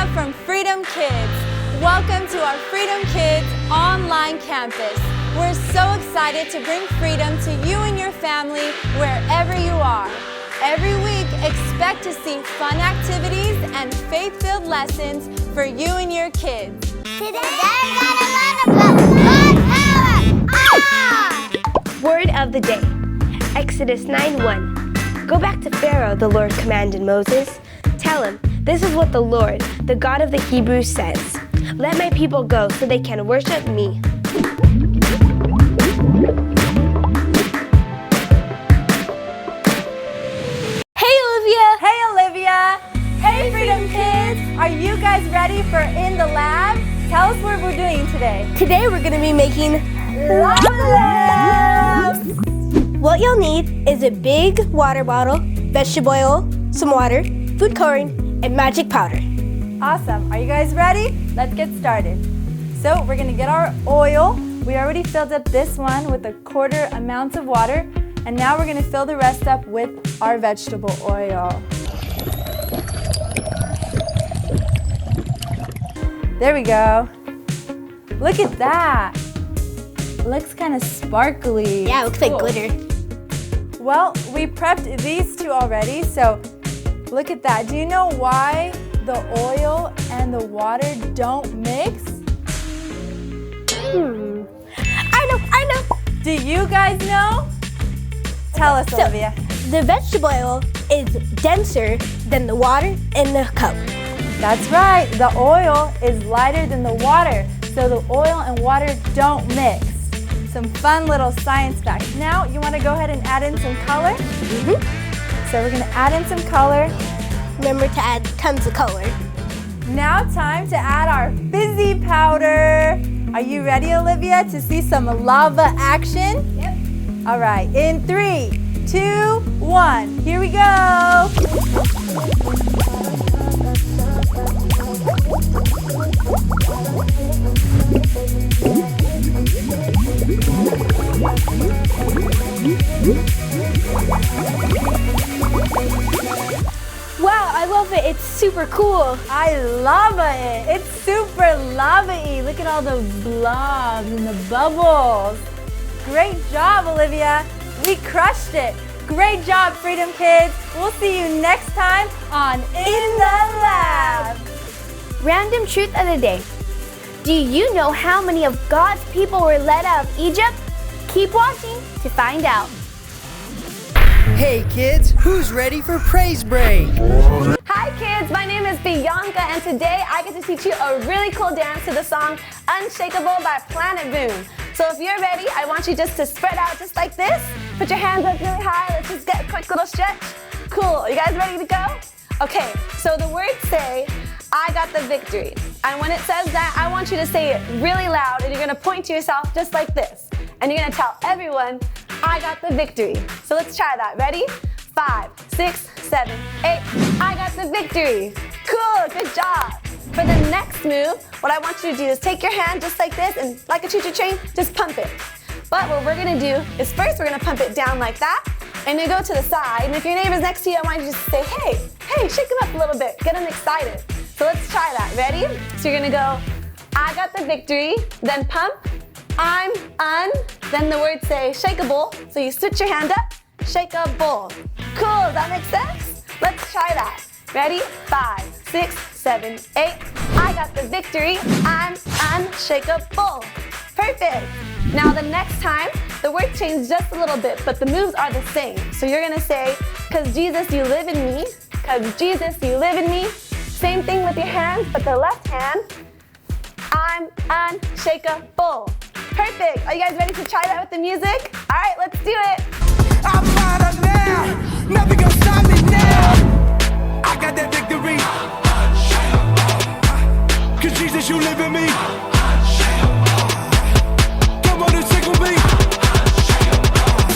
up from Freedom Kids. Welcome to our Freedom Kids online campus. We're so excited to bring freedom to you and your family wherever you are. Every week, expect to see fun activities and faith-filled lessons for you and your kids. Today we're gonna learn about God's power! Word of the day, Exodus 9:1. Go back to Pharaoh, the Lord commanded Moses. Tell him, this is what the Lord, the God of the Hebrews, says. Let my people go so they can worship me. Hey Olivia! Hey Olivia! Hey Freedom Kids! Are you guys ready for In the Lab? Tell us what we're doing today. Today we're going to be making lava lamps! What you'll need is a big water bottle, vegetable oil, some water, food coloring, and magic powder. Awesome. Are you guys ready? Let's get started. So we're going to get our oil. We already filled up this one with 1/4 ounce of water. And now we're going to fill the rest up with our vegetable oil. There we go. Look at that. Looks kind of sparkly. Yeah, it looks like glitter. Well, we prepped these two already, so look at that. Do you know why the oil and the water don't mix? I know. Do you guys know? Tell us, Olivia. The vegetable oil is denser than the water in the cup. That's right. The oil is lighter than the water, so the oil and water don't mix. Some fun little science facts. Now, you want to go ahead and add in some color? So we're going to add in some color. Remember to add tons of color. Now time to add our fizzy powder. Are you ready, Olivia, to see some lava action? Yep. All right, in 3, 2, 1, here we go. Wow, I love it. It's super cool. I love it. It's super lava-y. Look at all the blobs and the bubbles. Great job, Olivia. We crushed it. Great job, Freedom Kids. We'll see you next time on In the Lab. Random truth of the day. Do you know how many of God's people were led out of Egypt? Keep watching to find out. Hey kids, who's ready for Praise Break? Hi kids, my name is Bianca and today I get to teach you a really cool dance to the song Unshakable by Planet Boom. So if you're ready, I want you just to spread out just like this. Put your hands up really high. Let's just get a quick little stretch. Cool, you guys ready to go? Okay, so the words say, I got the victory. And when it says that, I want you to say it really loud and you're gonna point to yourself just like this. And you're gonna tell everyone, I got the victory. So let's try that. Ready? 5, 6, 7, 8. I got the victory. Cool, good job. For the next move, what I want you to do is take your hand just like this and like a choo-choo train, just pump it. But what we're gonna do is first we're gonna pump it down like that and you go to the side. And if your neighbor's next to you, I want you to just say, hey, shake them up a little bit, get them excited. So let's try that. Ready? So you're gonna go, I got the victory, then pump. I'm then the words say shakeable, so you switch your hand up, shakeable. Cool, does that make sense? Let's try that. Ready? 5, 6, 7, 8. I got the victory, I'm unshakable. Perfect. Now the next time, the word changed just a little bit, but the moves are the same. So you're gonna say, 'cause Jesus, you live in me. 'Cause Jesus, you live in me. Same thing with your hands, but the left hand, I'm unshakable. Perfect. Are you guys ready to try that with the music? All right, let's do it. I'm fired up now. Nothing gonna stop me now. I got that victory. 'Cause Jesus, you live in me. Come on and sing with me.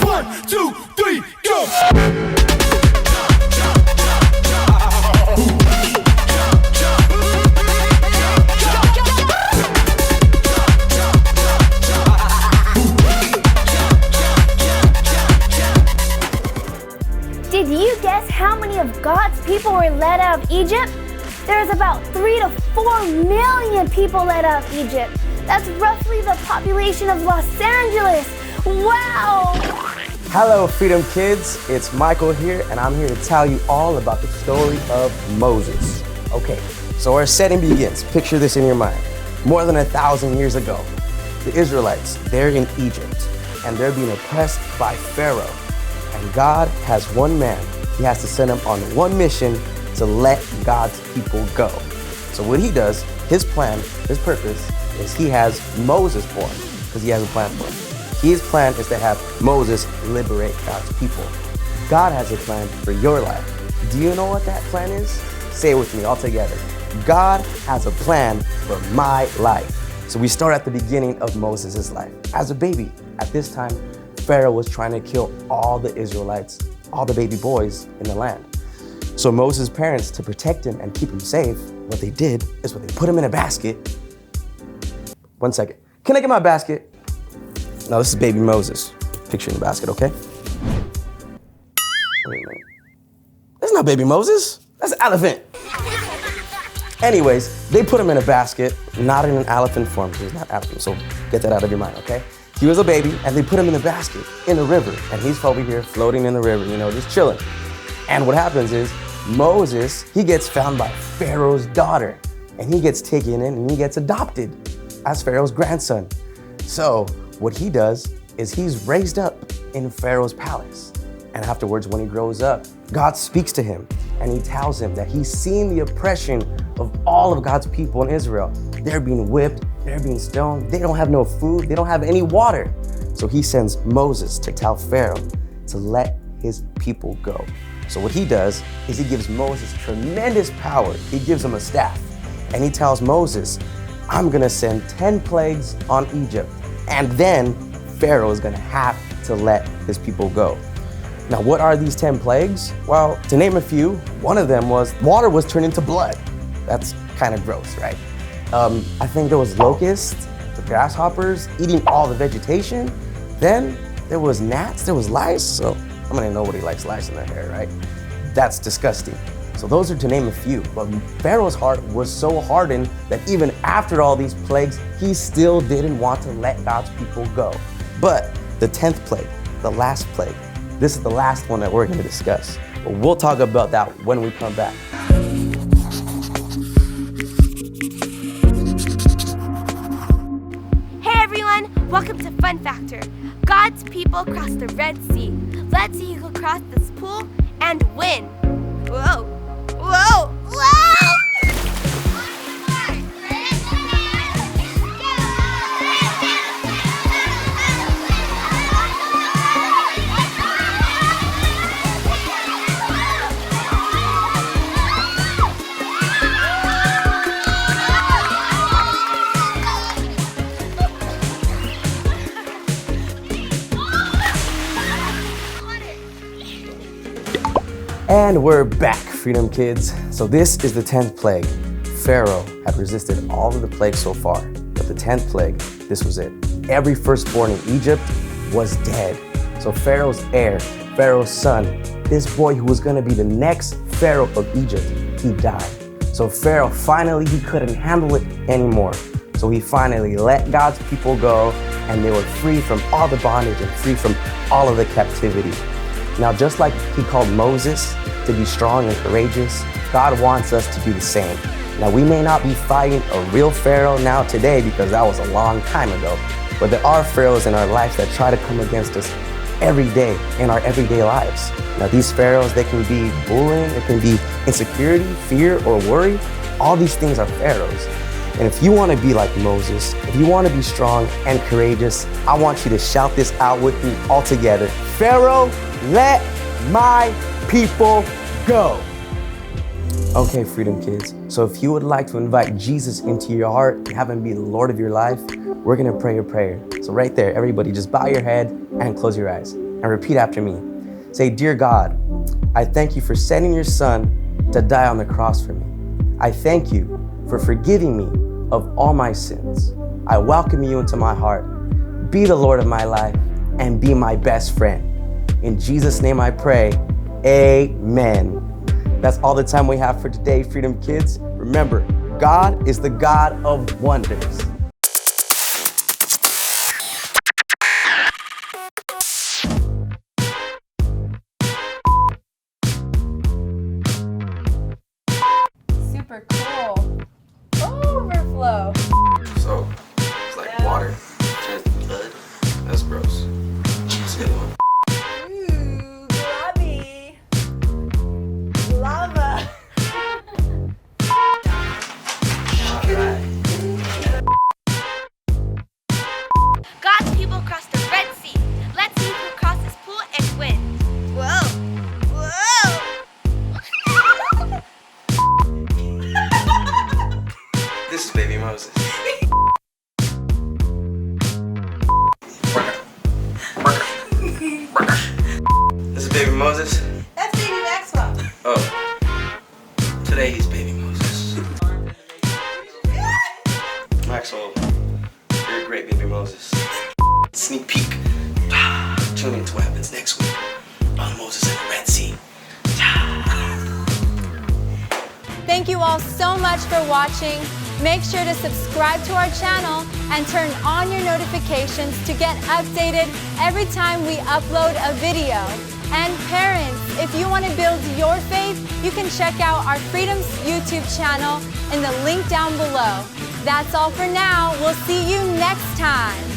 1, 2, 3, go. Did you guess how many of God's people were led out of Egypt? there's about 3 to 4 million people let out of Egypt. That's roughly the population of Los Angeles. Wow! Hello, Freedom Kids. It's Michael here, and I'm here to tell you all about the story of Moses. Okay, so our setting begins. Picture this in your mind. More than 1,000 years ago, the Israelites, they're in Egypt, and they're being oppressed by Pharaoh. And God has one man. He has to send him on one mission to let God's people go. So what he does, his plan, his purpose, is he has Moses born, because he has a plan for him. His plan is to have Moses liberate God's people. God has a plan for your life. Do you know what that plan is? Say it with me all together. God has a plan for my life. So we start at the beginning of Moses' life. As a baby, at this time, Pharaoh was trying to kill all the Israelites, all the baby boys in the land. So Moses' parents, to protect him and keep him safe, what they did is they put him in a basket. 1 second. Can I get my basket? No, this is baby Moses. Picture in the basket, okay? Wait a minute. That's not baby Moses. That's an elephant. Anyways, they put him in a basket, not in an elephant form. He's not elephant, so get that out of your mind, okay? He was a baby, and they put him in the basket in the river, and he's over here floating in the river, just chilling. And what happens is, Moses, he gets found by Pharaoh's daughter, and he gets taken in and he gets adopted as Pharaoh's grandson. So what he does is he's raised up in Pharaoh's palace. And afterwards, when he grows up, God speaks to him and he tells him that he's seen the oppression of all of God's people in Israel. They're being whipped, they're being stoned, they don't have no food, they don't have any water. So he sends Moses to tell Pharaoh to let his people go. So what he does is he gives Moses tremendous power. He gives him a staff and he tells Moses, I'm gonna send 10 plagues on Egypt, and then Pharaoh is gonna have to let his people go. Now, what are these 10 plagues? Well, to name a few, one of them was water was turned into blood. That's kind of gross, right? I think there was locusts, the grasshoppers eating all the vegetation. Then there was gnats, there was lice. So I mean, nobody likes lice in their hair, right? That's disgusting. So those are to name a few, but Pharaoh's heart was so hardened that even after all these plagues, he still didn't want to let God's people go. But the 10th plague, the last plague, this is the last one that we're going to discuss. But we'll talk about that when we come back. Hey everyone, welcome to Fun Factor. God's people crossed the Red Sea. Let's see who crossed this pool and win. Whoa, whoa, whoa! And we're back, Freedom Kids. So this is the 10th plague. Pharaoh had resisted all of the plagues so far, but the 10th plague, this was it. Every firstborn in Egypt was dead. So Pharaoh's heir, Pharaoh's son, this boy who was gonna be the next Pharaoh of Egypt, he died. So Pharaoh finally, he couldn't handle it anymore. So he finally let God's people go, and they were free from all the bondage and free from all of the captivity. Now, just like he called Moses to be strong and courageous, God wants us to do the same. Now, we may not be fighting a real Pharaoh now today because that was a long time ago, but there are Pharaohs in our lives that try to come against us every day in our everyday lives. Now, these Pharaohs, they can be bullying, it can be insecurity, fear, or worry. All these things are Pharaohs. And if you want to be like Moses, if you want to be strong and courageous, I want you to shout this out with me all together. Pharaoh, let my people go. Okay, Freedom Kids. So if you would like to invite Jesus into your heart and have him be the Lord of your life, we're going to pray a prayer. So right there, everybody just bow your head and close your eyes and repeat after me. Say, Dear God, I thank you for sending your son to die on the cross for me. I thank you for forgiving me of all my sins. I welcome you into my heart. Be the Lord of my life and be my best friend. In Jesus' name I pray, amen. That's all the time we have for today, Freedom Kids. Remember, God is the God of wonders. Super cool. Overflow. So, it's like water turns to blood. That's gross. Let's get one. Ooh, grubby. Lava. God's people crossed the Red Sea. Let's see who crosses this pool and win. Whoa. Whoa. This is baby Moses. This is baby Moses. That's baby Maxwell. Oh. Today he's baby Moses. Maxwell, you're a great baby Moses. Sneak peek. Tune into what happens next week on Moses and the Red Sea. Thank you all so much for watching. Make sure to subscribe to our channel and turn on your notifications to get updated every time we upload a video. And parents, if you want to build your faith, you can check out our Freedom's YouTube channel in the link down below. That's all for now. We'll see you next time.